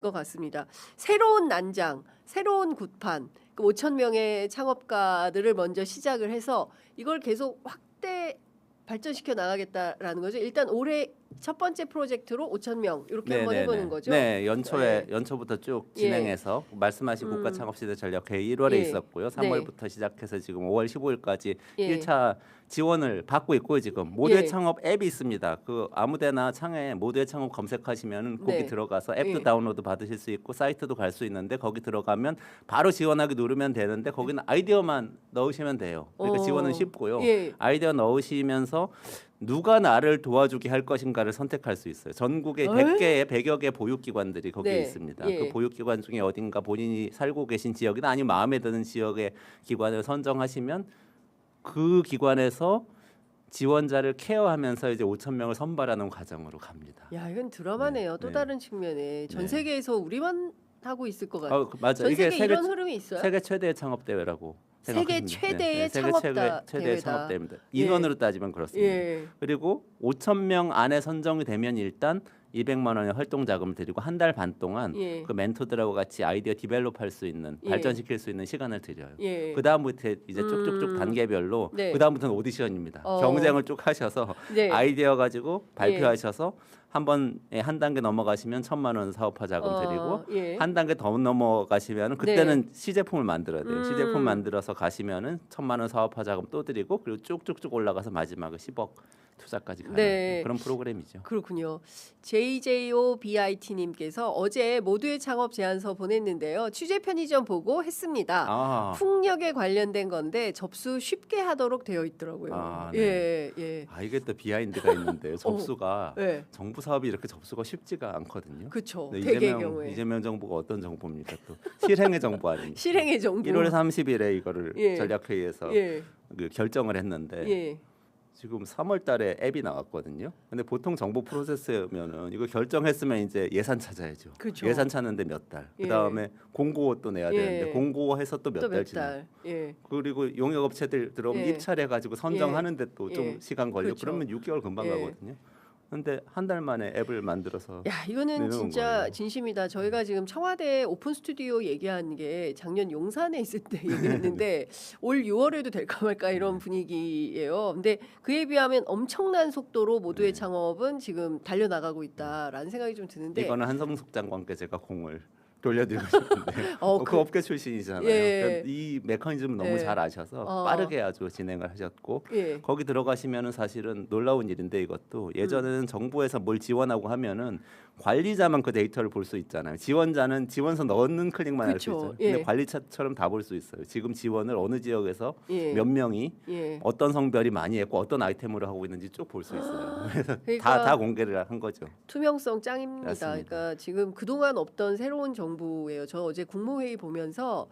것 같습니다. 새로운 난장, 새로운 굿판, 그 5천 명의 창업가들을 먼저 시작을 해서 이걸 계속 확대 발전시켜 나가겠다라는 거죠. 일단 올해 첫 번째 프로젝트로 5천 명 이렇게 한번 해보는 네네네. 거죠. 네, 네. 연초부터 쭉 예. 진행해서 말씀하신 국가 음. 창업시대 전략회의 1월에 예. 있었고요. 네. 3월부터 시작해서 지금 5월 15일까지 예. 1차 지원을 받고 있고요. 지금 모두의 예. 창업 앱이 있습니다. 그 아무데나 창에 모두의 창업 검색하시면 거기 네. 들어가서 앱도 예. 다운로드 받으실 수 있고 사이트도 갈 수 있는데 거기 들어가면 바로 지원하기 누르면 되는데 거기는 아이디어만 넣으시면 돼요. 그러니까 지원은 쉽고요. 예. 아이디어 넣으시면서 누가 나를 도와주게 할 것인가를 선택할 수 있어요. 전국에 100개의 100여 개 보육기관들이 거기에 네. 있습니다. 예. 그 보육기관 중에 어딘가 본인이 살고 계신 지역이나 아니면 마음에 드는 지역의 기관을 선정하시면 그 기관에서 지원자를 케어하면서 이제 5천 명을 선발하는 과정으로 갑니다. 야, 이건 드라마네요. 네, 또 네. 다른 측면에 전 네. 세계에서 우리만 하고 있을 것 같아요. 맞아요. 전 이게 세계 이런 흐름이 있어요? 세계 최대의 창업 대회라고 세계 생각합니다. 최대의 세계 창업 최대의 대회다. 창업 대회입니다. 예. 인원으로 따지면 그렇습니다. 예. 그리고 5천 명 안에 선정이 되면 일단 200만 원의 활동 자금을 드리고 한 달 반 동안 예. 그 멘토들하고 같이 아이디어 디벨롭할 수 있는 예. 발전시킬 수 있는 시간을 드려요. 예. 그 다음부터 이제 쭉쭉쭉 단계별로 네. 그 다음부터는 오디션입니다. 경쟁을 쭉 하셔서 네. 아이디어 가지고 발표하셔서 한 번에 한 단계 넘어가시면 1,000만 원 사업화 자금 드리고 예. 한 단계 더 넘어가시면 그때는 시제품을 만들어야 돼요. 시제품 만들어서 가시면은 1,000만 원 사업화 자금 또 드리고 그리고 쭉쭉쭉 올라가서 마지막에 10억 투자까지 가는 네. 그런 프로그램이죠. 그렇군요. JJOBIT님께서 어제 모두의 창업 제안서 보냈는데요. 취재 편의점 보고 했습니다. 아, 풍력에 관련된 건데 접수 쉽게 하도록 되어 있더라고요. 아, 네. 예, 예. 이게 또 비하인드가 있는데 접수가 네. 정부 사업이 이렇게 접수가 쉽지가 않거든요. 그렇죠. 네, 대개 경우에 이재명 정부가 어떤 정부입니까? 또 실행의 정부 아닙니까? 실행의 정부. 1월 30일에 이거를 예. 전략회의에서 예. 그 결정을 했는데 예. 지금 3월 달에 앱이 나왔거든요. 근데 보통 정보 프로세스면은 이거 결정했으면 이제 예산 찾아야죠. 그렇죠. 예산 찾는데 몇 달. 예. 그다음에 공고 또 내야 예. 되는데 공고해서 또 몇 또 달 몇 지나. 달. 예. 그리고 용역업체들 들어오면 예. 입찰해 가지고 선정하는데 또 좀 예. 시간 걸리고 그렇죠. 그러면 6개월 금방 예. 가거든요. 근데 한 달 만에 앱을 만들어서 야, 이거는 내놓은 진짜 거예요. 진심이다. 저희가 지금 청와대 오픈 스튜디오 얘기한 게 작년 용산에 있을 때 얘기했는데 올 6월에도 될까 말까 이런 분위기예요. 근데 그에 비하면 엄청난 속도로 모두의 창업은 지금 달려나가고 있다라는 생각이 좀 드는데 이거는 한성숙 장관께 제가 공을 돌려드리고 싶은데 그 업계 출신이잖아요. 예. 그러니까 이 메커니즘 너무 예. 잘 아셔서 빠르게 아주 진행을 하셨고 예. 거기 들어가시면은 사실은 놀라운 일인데 이것도 예전에는 정부에서 뭘 지원하고 하면은 관리자만 그 데이터를 볼 수 있잖아요. 지원자는 지원서 넣는 클릭만 할 수 그렇죠. 있잖아요. 예. 근데 관리처럼 다 볼 수 있어요. 지금 지원을 어느 지역에서 예. 몇 명이 예. 어떤 성별이 많이 했고 어떤 아이템으로 하고 있는지 쭉 볼 수 있어요. 그래서 그러니까 다 공개를 한 거죠. 투명성 짱입니다. 맞습니다. 그러니까 지금 그동안 없던 새로운 정부예요. 저 어제 국무회의 보면서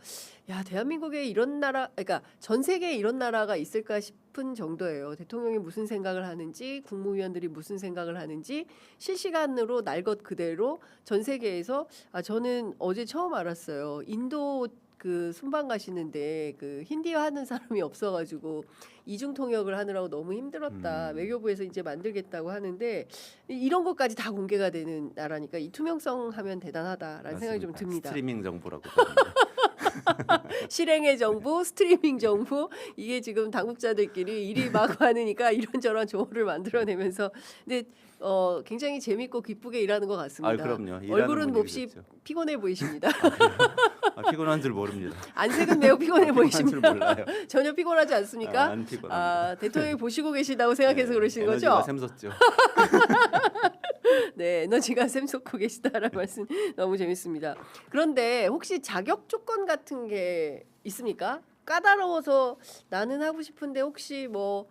야, 대한민국에 이런 나라, 그러니까 전 세계에 이런 나라가 있을까 싶은 정도예요. 대통령이 무슨 생각을 하는지, 국무위원들이 무슨 생각을 하는지 실시간으로 날 것 그대로 전 세계에서 저는 어제 처음 알았어요. 인도 그 순방 가시는데 그 힌디어 하는 사람이 없어가지고 이중 통역을 하느라고 너무 힘들었다. 외교부에서 이제 만들겠다고 하는데 이런 것까지 다 공개가 되는 나라니까 이 투명성 하면 대단하다라는 생각이 좀 맞습니다. 듭니다. 스트리밍 정부라고 합니다. 실행의 정부, 스트리밍 정부 이게 지금 당국자들끼리 일이 마구 하느니까 이런저런 조언을 만들어내면서 근데 굉장히 재밌고 기쁘게 일하는 것 같습니다. 그럼요. 일하는 얼굴은 분위기 몹시 좋죠. 피곤해 보이십니다. 피곤한 줄 모릅니다. 안색은 매우 피곤해 피곤한 줄 보이십니다. 몰라요. 전혀 피곤하지 않습니까? 안 피곤합니다. 대통령이 보시고 계시다고 생각해서 그러시는 거죠? 에너지가 샘솟죠. 네, 에너지가 샘솟고 계시다라는 말씀 너무 재밌습니다. 그런데 혹시 자격 조건 같은 게 있습니까? 까다로워서 나는 하고 싶은데 혹시 뭐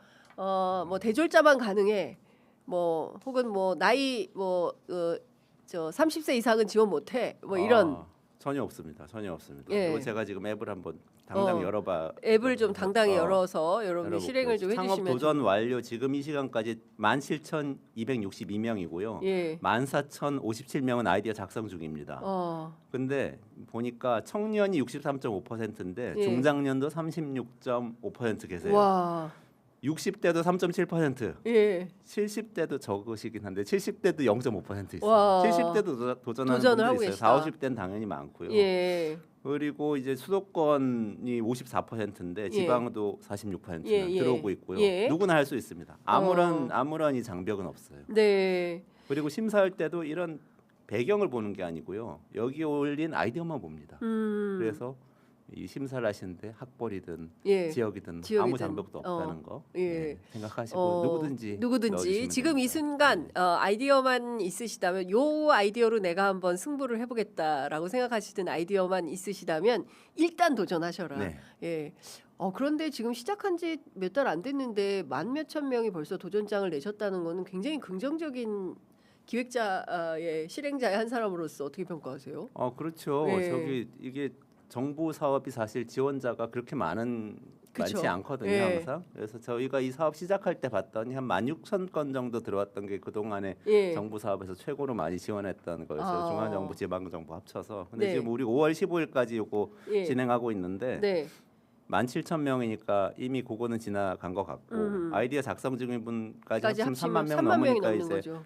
대졸자만 가능해. 뭐 혹은 뭐 나이 저 30세 이상은 지원 못해. 뭐 이런 전혀 없습니다. 전혀 없습니다. 예. 그리고 제가 지금 앱을 한번 당당히 열어봐. 앱을 좀 당당히 열어서 여러분이 열어볼게요. 실행을 좀 창업 해주시면 도전 완료 지금 이 시간까지 17,262명이고요. 예. 14,057명은 아이디어 작성 중입니다. 근데 보니까 청년이 63.5%인데 예. 중장년도 36.5% 계세요. 와. 60대도 3.7%, 예. 70대도 적으시긴 한데 70대도 0.5% 있어요. 와. 70대도 도전하는 도전을 하고 분들이 계시다. 있어요. 40, 50대는 당연히 많고요. 예. 그리고 이제 수도권이 54%인데 지방도 46%는 예, 예. 들어오고 있고요. 예. 누구나 할 수 있습니다. 아무런 이 장벽은 없어요. 네. 그리고 심사할 때도 이런 배경을 보는 게 아니고요. 여기 올린 아이디어만 봅니다. 그래서 이 심사를 하시는데 학벌이든 예. 지역이든 아무 지역이든. 장벽도 없다는 거 예. 생각하시고 누구든지 넣어주시면 지금 이 됩니다. 순간 아이디어만 있으시다면 요 아이디어로 내가 한번 승부를 해보겠다라고 생각하시는 아이디어만 있으시다면 일단 도전하셔라. 네. 예. 그런데 지금 시작한 지 몇 달 안 됐는데 만 몇천 명이 벌써 도전장을 내셨다는 거는 굉장히 긍정적인 기획자의 실행자의 한 사람으로서 어떻게 평가하세요? 그렇죠. 예. 저기 이게 정부 사업이 사실 지원자가 그렇게 많지 그쵸. 않거든요, 예. 항상. 그래서 저희가 이 사업 시작할 때 봤더니 한 16,000건 정도 들어왔던 게 그동안에 예. 정부 사업에서 최고로 많이 지원했던 거였어요. 아. 중앙정부, 지방정부 합쳐서. 근데 네. 지금 우리 5월 15일까지 요거 예. 진행하고 있는데 네. 17,000명이니까 이미 그거는 지나간 것 같고 아이디어 작성 중인 분까지 까지 합치면 합치면 3만 명 3만 명이 넘으니까 넘는 이제 거죠.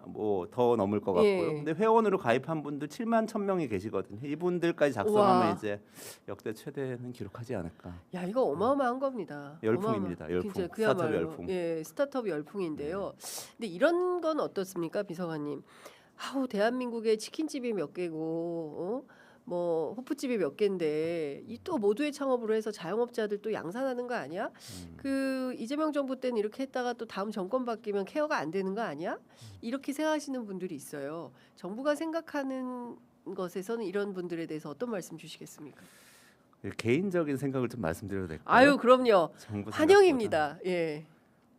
뭐 더 넘을 것 예. 같고요. 근데 회원으로 가입한 분들 7만 1,000명이 계시거든요. 이분들까지 작성하면 우와. 이제 역대 최대는 기록하지 않을까. 야, 이거 어마어마한 겁니다. 열풍입니다. 열풍. 진짜 스타트업 그야말로 열풍. 예, 스타트업 열풍인데요. 근데 이런 건 어떻습니까, 비서관님? 대한민국에 치킨집이 몇 개고, 뭐 호프집이 몇 개인데 이 또 모두의 창업으로 해서 자영업자들 또 양산하는 거 아니야? 그 이재명 정부 때는 이렇게 했다가 또 다음 정권 바뀌면 케어가 안 되는 거 아니야? 이렇게 생각하시는 분들이 있어요. 정부가 생각하는 것에서는 이런 분들에 대해서 어떤 말씀 주시겠습니까? 개인적인 생각을 좀 말씀드려도 될까요? 아유, 그럼요. 정부 환영입니다. 예.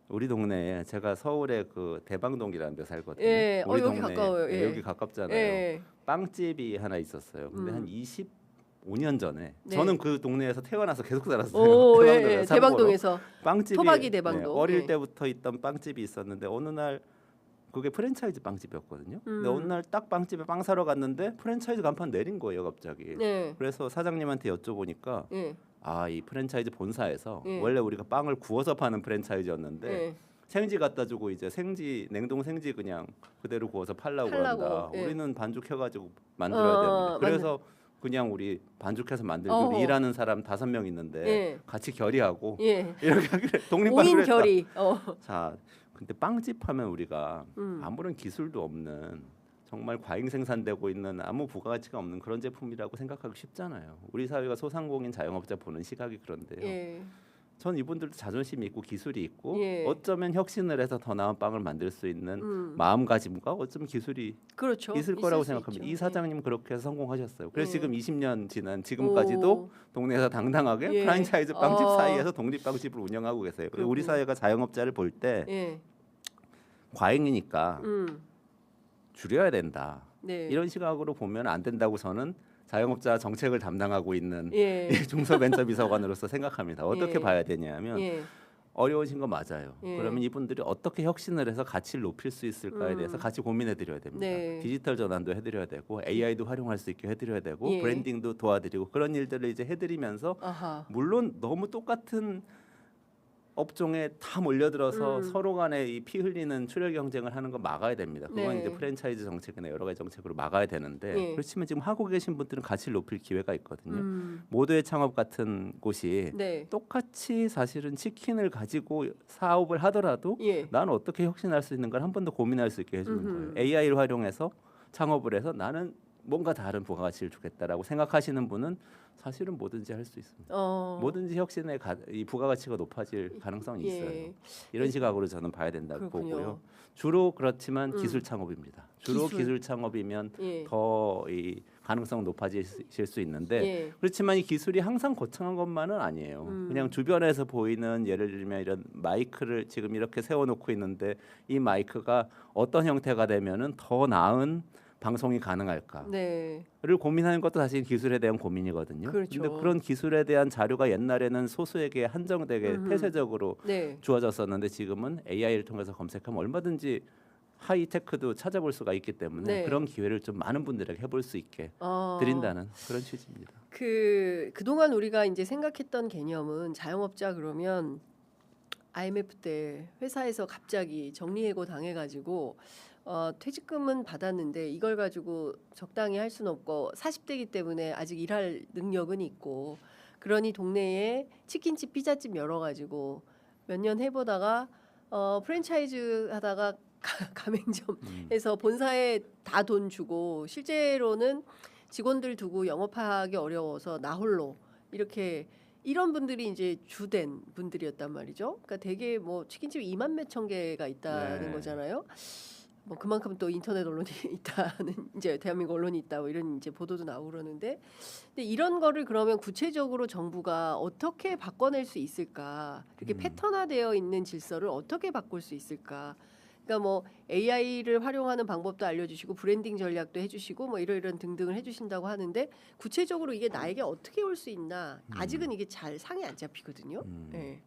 우리 동네에 제가 서울에 그 대방동이라는 데 살거든요. 예. 우리 여기 동네에, 가까워요. 예. 여기 가깝잖아요. 예. 빵집이 하나 있었어요. 근데 한 25년 전에 네. 저는 그 동네에서 태어나서 계속 살았어요. 오, 예, 대방동에. 예. 참고로. 대방동에서 빵집이 토박이 대방동. 어릴 예. 때부터 있던 빵집이 있었는데 어느 날 그게 프랜차이즈 빵집이었거든요. 근데 어느 날 딱 빵집에 빵 사러 갔는데 프랜차이즈 간판 내린 거예요, 갑자기. 네. 그래서 사장님한테 여쭤보니까 예. 이 프랜차이즈 본사에서 예. 원래 우리가 빵을 구워서 파는 프랜차이즈였는데 예. 생지 갖다 주고 이제 냉동 생지 그냥 그대로 구워서 팔라고 그런다. 예. 우리는 반죽해가지고 만들어야 되는데 그래서 그냥 우리 반죽해서 만들고 어허. 일하는 사람 5명 있는데 예. 같이 결의하고 예. 이렇게 하기로 독립반을 5인 했다. 결의. 자, 근데 빵집 하면 우리가 음. 아무런 기술도 없는 정말 과잉 생산되고 있는 아무 부가가치가 없는 그런 제품이라고 생각하기 쉽잖아요. 우리 사회가 소상공인 자영업자 보는 시각이 그런데요. 예. 전 이분들도 자존심이 있고 기술이 있고 예. 어쩌면 혁신을 해서 더 나은 빵을 만들 수 있는 마음가짐과 어쩌면 기술이 그렇죠. 있을 거라고 수 생각합니다. 있죠. 이 사장님 그렇게 해서 성공하셨어요. 그래서 예. 지금 20년 지난 지금까지도 동네에서 당당하게 예. 프랜차이즈 빵집 어. 사이에서 독립빵집을 운영하고 계세요. 그리고 우리 그렇구나. 사회가 자영업자를 볼 때 예. 과잉이니까 줄여야 된다. 네. 이런 시각으로 보면 안 된다고 저는 자영업자 정책을 담당하고 있는 예. 중소벤처비서관으로서 생각합니다. 어떻게 예. 봐야 되냐면 예. 어려우신 거 맞아요. 예. 그러면 이분들이 어떻게 혁신을 해서 가치를 높일 수 있을까에 대해서 같이 고민해드려야 됩니다. 네. 디지털 전환도 해드려야 되고 AI도 활용할 수 있게 해드려야 되고 예. 브랜딩도 도와드리고 그런 일들을 이제 해드리면서 아하. 물론 너무 똑같은 업종에 다 몰려들어서 서로 간에 이 피 흘리는 출혈 경쟁을 하는 거 막아야 됩니다. 그건 네. 이제 프랜차이즈 정책이나 여러 가지 정책으로 막아야 되는데 예. 그렇지만 지금 하고 계신 분들은 가치를 높일 기회가 있거든요. 모두의 창업 같은 곳이 네. 똑같이 사실은 치킨을 가지고 사업을 하더라도 예. 나는 어떻게 혁신할 수 있는가 한 번 더 고민할 수 있게 해주는 거예요. AI를 활용해서 창업을 해서 나는 뭔가 다른 부가가치를 주겠다라고 생각하시는 분은 사실은 뭐든지 할 수 있습니다. 뭐든지 혁신의 이 부가가치가 높아질 가능성이 예. 있어요. 이런 시각으로 저는 봐야 된다고 그렇군요. 보고요. 주로 그렇지만 기술 창업입니다. 주로 기술. 기술 창업이면 예. 더 이 가능성 높아지실 수 있는데 예. 그렇지만 이 기술이 항상 거창한 것만은 아니에요. 그냥 주변에서 보이는 예를 들면 이런 마이크를 지금 이렇게 세워놓고 있는데 이 마이크가 어떤 형태가 되면은 더 나은 방송이 가능할까? 네. 를 고민하는 것도 사실 기술에 대한 고민이거든요. 그렇죠. 근데 그런 기술에 대한 자료가 옛날에는 소수에게 한정되게 폐쇄적으로 네. 주어졌었는데 지금은 AI를 통해서 검색하면 얼마든지 하이테크도 찾아볼 수가 있기 때문에 네. 그런 기회를 좀 많은 분들에게 해볼 수 있게 드린다는 그런 취지입니다. 그동안 우리가 이제 생각했던 개념은 자영업자 그러면 IMF 때 회사에서 갑자기 정리해고 당해가지고 퇴직금은 받았는데 이걸 가지고 적당히 할 수는 없고 40대이기 때문에 아직 일할 능력은 있고 그러니 동네에 치킨집 피자집 열어가지고 몇 년 해보다가 프랜차이즈 하다가 가맹점해서 본사에 다 돈 주고 실제로는 직원들 두고 영업하기 어려워서 나 홀로 이렇게 이런 분들이 이제 주된 분들이었단 말이죠. 그러니까 되게 뭐 치킨집이 2만 몇천 개가 있다는 네. 거잖아요. 뭐 그만큼 또 인터넷 언론이 있다는 이제 대한민국 언론이 있다 뭐 이런 이제 보도도 나오고 그러는데 근데 이런 거를 그러면 구체적으로 정부가 어떻게 바꿔낼 수 있을까? 이렇게 패턴화되어 있는 질서를 어떻게 바꿀 수 있을까? 그러니까 뭐 AI를 활용하는 방법도 알려주시고 브랜딩 전략도 해주시고 뭐 이런 등등을 해주신다고 하는데 구체적으로 이게 나에게 어떻게 올 수 있나 아직은 이게 잘 상이 안 잡히거든요. 네.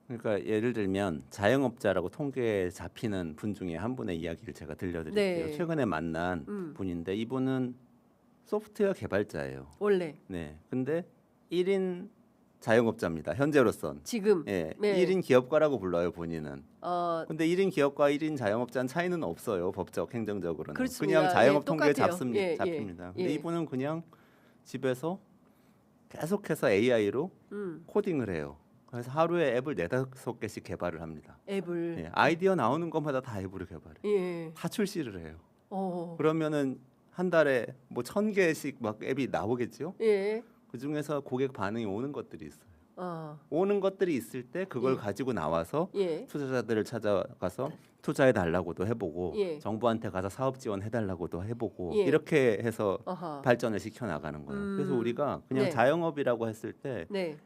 그러니까 예를 들면 자영업자라고 통계에 잡히는 분 중에 한 분의 이야기를 제가 들려드릴게요. 네. 최근에 만난 분인데 이분은 소프트웨어 개발자예요. 원래 네. 근데 1인 자영업자입니다. 현재로선. 지금 예. 네. 1인 기업가라고 불러요, 본인은. 어, 근데 1인 기업과 1인 자영업자는 차이는 없어요. 법적 행정적으로는. 그렇습니다. 그냥 자영업 예, 통계에 똑같아요. 예, 잡힙니다. 예. 근데 이분은 그냥 집에서 계속해서 AI로 코딩을 해요. 그래서 하루에 앱을 4-5개씩 개발을 합니다. 앱을 예, 아이디어 나오는 것마다 다 앱으로 개발해. 예. 다 출시를 해요. 어. 그러면은 한 달에 뭐 1,000개씩 막 앱이 나오겠죠. 예. 그 중에서 고객 반응이 오는 것들이 있어요. 아. 오는 것들이 있을 때 그걸 예. 가지고 나와서 예. 투자자들을 찾아가서 투자해 달라고도 해보고 예. 정부한테 가서 사업 지원해 달라고도 해보고 예. 이렇게 해서 아하. 발전을 시켜 나가는 거예요. 그래서 우리가 그냥 네. 자영업이라고 했을 때 네.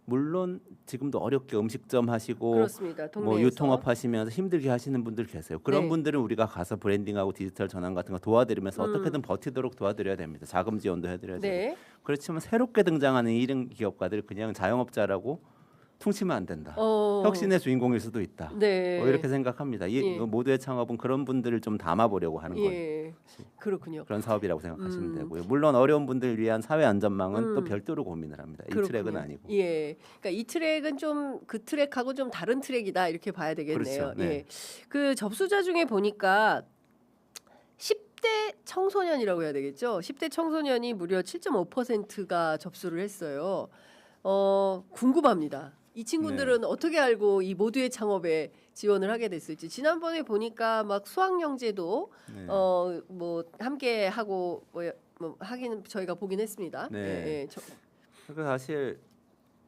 물론 지금도 어렵게 음식점 하시고 그렇습니다. 동네에서. 뭐 유통업 하시면서 힘들게 하시는 분들 계세요. 그런 네. 분들은 우리가 가서 브랜딩하고 디지털 전환 같은 거 도와드리면서 어떻게든 버티도록 도와드려야 됩니다. 자금 지원도 해드려야 되고. 네. 그렇지만 새롭게 등장하는 1인 기업가들 그냥 자영업자라고 퉁치면 안 된다. 혁신의 주인공일 수도 있다. 네. 이렇게 생각합니다. 이 예. 모두의 창업은 그런 분들을 좀 담아보려고 하는 거예요. 예. 그렇군요. 그런 사업이라고 생각하시면 되고요. 물론 어려운 분들을 위한 사회 안전망은 또 별도로 고민을 합니다. 이 트랙은 그렇군요. 아니고. 예. 그러니까 이 트랙은 좀 그 트랙하고 좀 다른 트랙이다 이렇게 봐야 되겠네요. 그렇죠. 네. 예. 그 접수자 중에 보니까 10대 청소년이라고 해야 되겠죠. 10대 청소년이 무려 7.5%가 접수를 했어요. 궁금합니다. 이 친구들은 어떻게 알고 이 모두의 창업에 지원을 하게 됐을지. 지난번에 보니까 막 수학영재도 네. 뭐 함께 하고 뭐 하기는 저희가 보긴 했습니다. 네. 예, 예. 그러니까 사실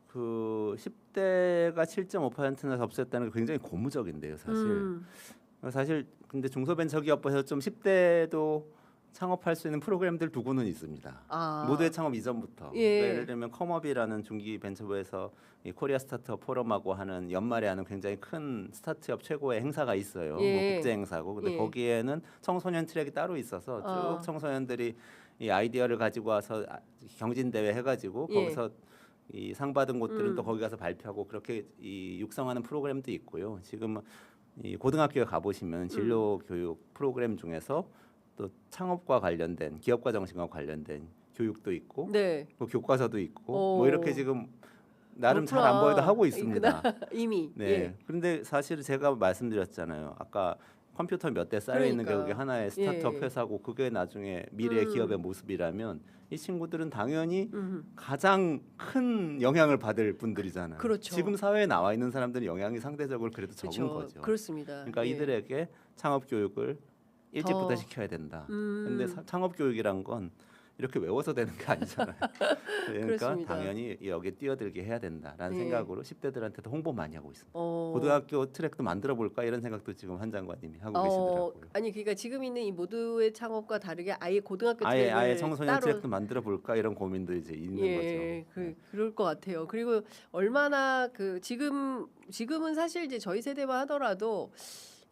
그 10대가 7.5%나 접수했다는 게 굉장히 고무적인데요, 사실 근데 중소벤처기업부에서 좀 10대도 창업할 수 있는 프로그램들 두고는 있습니다. 아. 모두의 창업 이전부터. 예. 그러니까 예를 들면 컴업이라는 중기벤처부에서 이 코리아 스타트업 포럼하고 하는 연말에 하는 굉장히 큰 스타트업 최고의 행사가 있어요. 예. 뭐 국제 행사고. 근데 예. 거기에는 청소년 트랙이 따로 있어서 쭉 청소년들이 이 아이디어를 가지고 와서 경진 대회 해가지고 예. 거기서 이 상 받은 곳들은 또 거기 가서 발표하고 그렇게 이 육성하는 프로그램도 있고요. 지금 이 고등학교에 가보시면 진로 교육 프로그램 중에서 또 창업과 관련된 기업가 정신과 관련된 교육도 있고 네. 뭐 교과서도 있고 오. 뭐 이렇게 지금 나름 잘 그렇구나. 안 보여도 하고 있습니다. 있구나. 이미. 네. 예. 그런데 사실 제가 말씀드렸잖아요. 아까 컴퓨터 몇 대 쌓여 있는 게 그러니까. 그게 하나의 스타트업 예. 회사고 그게 나중에 미래의 기업의 모습이라면 이 친구들은 당연히 가장 큰 영향을 받을 분들이잖아요. 그렇죠. 지금 사회에 나와 있는 사람들은 영향이 상대적으로 그래도 적은 그렇죠. 거죠. 그렇습니다. 그러니까 예. 이들에게 창업 교육을 일찍부터 더. 시켜야 된다. 근데 창업 교육이란 건 이렇게 외워서 되는 게 아니잖아요. 그러니까 그렇습니다. 당연히 여기에 뛰어들게 해야 된다라는 예. 생각으로 10대들한테도 홍보 많이 하고 있습니다. 어. 고등학교 트랙도 만들어 볼까 이런 생각도 지금 한 장관님이 하고 계시더라고요. 아니 그러니까 지금 있는 이 모두의 창업과 다르게 아예 고등학교 아예 트랙을 청소년 따로 트랙도 만들어 볼까 이런 고민도 이제 있는 예, 거죠. 그럴 것 같아요. 그리고 얼마나 그 지금은 사실 이제 저희 세대만 하더라도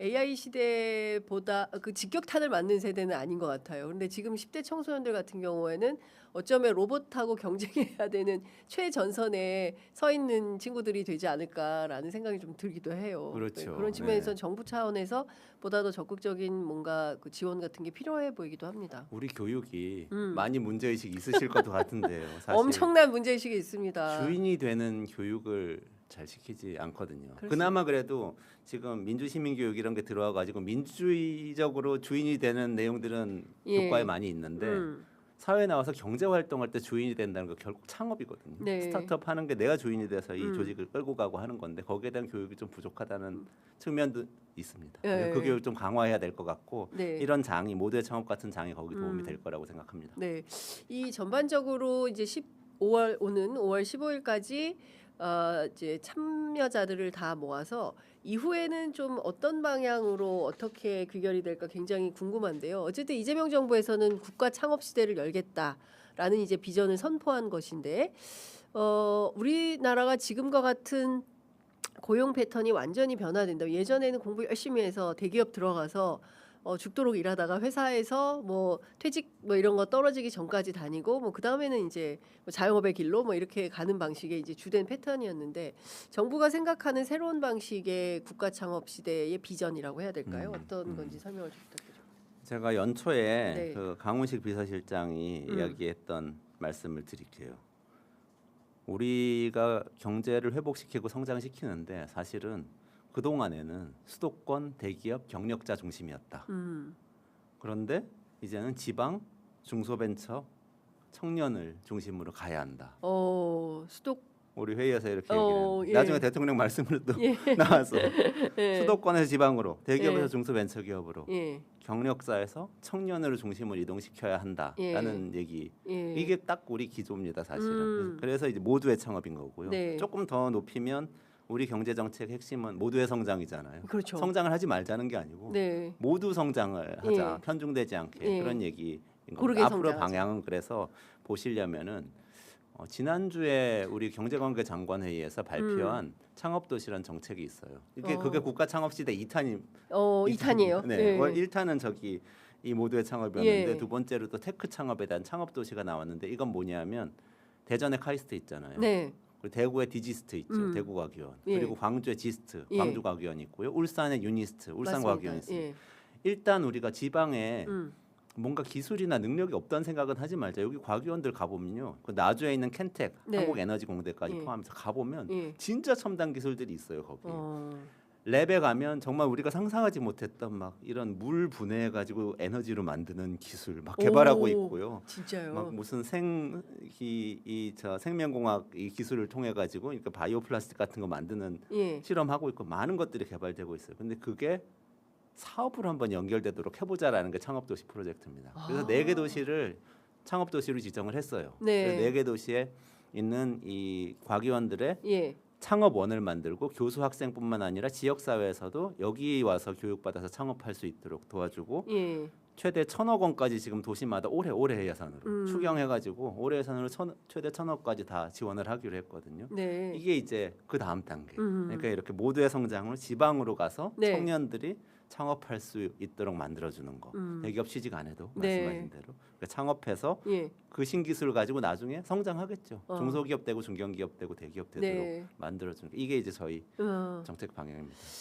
AI 시대보다 그 직격탄을 맞는 세대는 아닌 것 같아요. 그런데 지금 10대 청소년들 같은 경우에는 어쩌면 로봇하고 경쟁해야 되는 최전선에 서 있는 친구들이 되지 않을까라는 생각이 좀 들기도 해요. 그렇죠. 그런 측면에서 네. 정부 차원에서 보다 더 적극적인 뭔가 그 지원 같은 게 필요해 보이기도 합니다. 우리 교육이 많이 문제의식 있으실 것 같은데요. 사실 엄청난 문제의식이 있습니다. 주인이 되는 교육을 잘 시키지 않거든요. 그렇습니다. 그나마 그래도 지금 민주시민교육 이런 게 들어와가지고 민주주의적으로 주인이 되는 내용들은 예. 교과에 많이 있는데 사회에 나와서 경제 활동할 때 주인이 된다는 거 결국 창업이거든요. 네. 스타트업 하는 게 내가 주인이 돼서 이 음. 조직을 끌고 가고 하는 건데 거기에 대한 교육이 좀 부족하다는 측면도 있습니다. 네. 그 교육 좀 강화해야 될 것 같고 네. 이런 장이 모두의 창업 같은 장이 거기 도움이 될 거라고 생각합니다. 네, 이 전반적으로 이제 5월 15일까지 이제 참여자들을 다 모아서 이후에는 좀 어떤 방향으로 어떻게 귀결이 될까 굉장히 궁금한데요. 어쨌든 이재명 정부에서는 국가 창업 시대를 열겠다라는 이제 비전을 선포한 것인데 우리나라가 지금과 같은 고용 패턴이 완전히 변화된다. 예전에는 공부 열심히 해서 대기업 들어가서 죽도록 일하다가 회사에서 뭐 퇴직 뭐 이런 거 떨어지기 전까지 다니고 뭐 그 다음에는 이제 뭐 자영업의 길로 뭐 이렇게 가는 방식의 이제 주된 패턴이었는데 정부가 생각하는 새로운 방식의 국가 창업 시대의 비전이라고 해야 될까요? 어떤 건지 설명을 좀 부탁드립니다. 제가 연초에 네. 그 강훈식 비서실장이 이야기했던 말씀을 드릴게요. 우리가 경제를 회복시키고 성장시키는데 사실은 그동안에는 수도권 대기업 경력자 중심이었다. 그런데 이제는 지방 중소벤처 청년을 중심으로 가야 한다. 수도 우리 회의에서 이렇게 어, 얘기를 예. 나중에 대통령 말씀으로도 예. 나왔어. 예. 수도권에서 지방으로 대기업에서 예. 중소벤처기업으로 예. 경력자에서 청년을 중심으로 이동시켜야 한다라는 얘기. 예. 이게 딱 우리 기조입니다, 사실은. 그래서 이제 모두의 창업인 거고요. 네. 조금 더 높이면 우리 경제 정책 핵심은 모두의 성장이잖아요. 그렇죠. 성장을 하지 말자는 게 아니고 네. 모두 성장을 하자. 예. 편중되지 않게 예. 그런 얘기인 고르게 겁니다. 앞으로 성장하자. 방향은 그래서 보시려면은 지난주에 우리 경제관계 장관 회의에서 발표한 창업도시라는 정책이 있어요. 그게 국가 창업 시대 2탄이 2탄이에요. 네. 1탄은 저기 이 모두의 창업이었는데 예. 두 번째로 또 테크 창업에 대한 창업 도시가 나왔는데 이건 뭐냐면 대전에 카이스트 있잖아요. 네. 그리고 대구에 디지스트 있죠. 대구과기원. 예. 그리고 광주에 지스트, 예. 광주과기원 있고요. 울산에 유니스트, 울산과기원 있습니다. 예. 일단 우리가 지방에 음. 뭔가 기술이나 능력이 없다는 생각은 하지 말자. 여기 과기원들 가보면요. 그 나주에 있는 켄텍, 네. 한국에너지공대까지 예. 포함해서 가보면 예. 진짜 첨단 기술들이 있어요. 거기. 어. 랩에 가면 정말 우리가 상상하지 못했던 막 이런 물 분해해 가지고 에너지로 만드는 기술 막 개발하고 오, 있고요. 진짜요. 막 무슨 생명공학 이 기술을 통해 가지고 그러니까 바이오 플라스틱 같은 거 만드는 예. 실험하고 있고 많은 것들이 개발되고 있어요. 근데 그게 사업으로 한번 연결되도록 해보자라는 게 창업도시 프로젝트입니다. 그래서 4개 도시를 창업도시로 지정을 했어요. 네. 그래서 4개 도시에 있는 이 과기원들의 예. 창업원을 만들고 교수 학생뿐만 아니라 지역 사회에서도 여기 와서 교육받아서 창업할 수 있도록 도와주고 예. 최대 1,000억 원까지 지금 도시마다 올해 예산으로 추경해가지고 올해 예산으로 최대 1,000억까지 다 지원을 하기로 했거든요. 네. 이게 이제 그 다음 단계. 그러니까 이렇게 모두의 성장으로 지방으로 가서 네. 청년들이 창업할 수 있도록 만들어주는 거. 대기업 취직 안 해도 네. 말씀하신 대로 그러니까 창업해서 예. 그 신기술을 가지고 나중에 성장하겠죠. 중소기업 되고 중견기업 되고 대기업 되도록 네. 만들어주는 게 이게 이제 저희 어. 정책 방향입니다.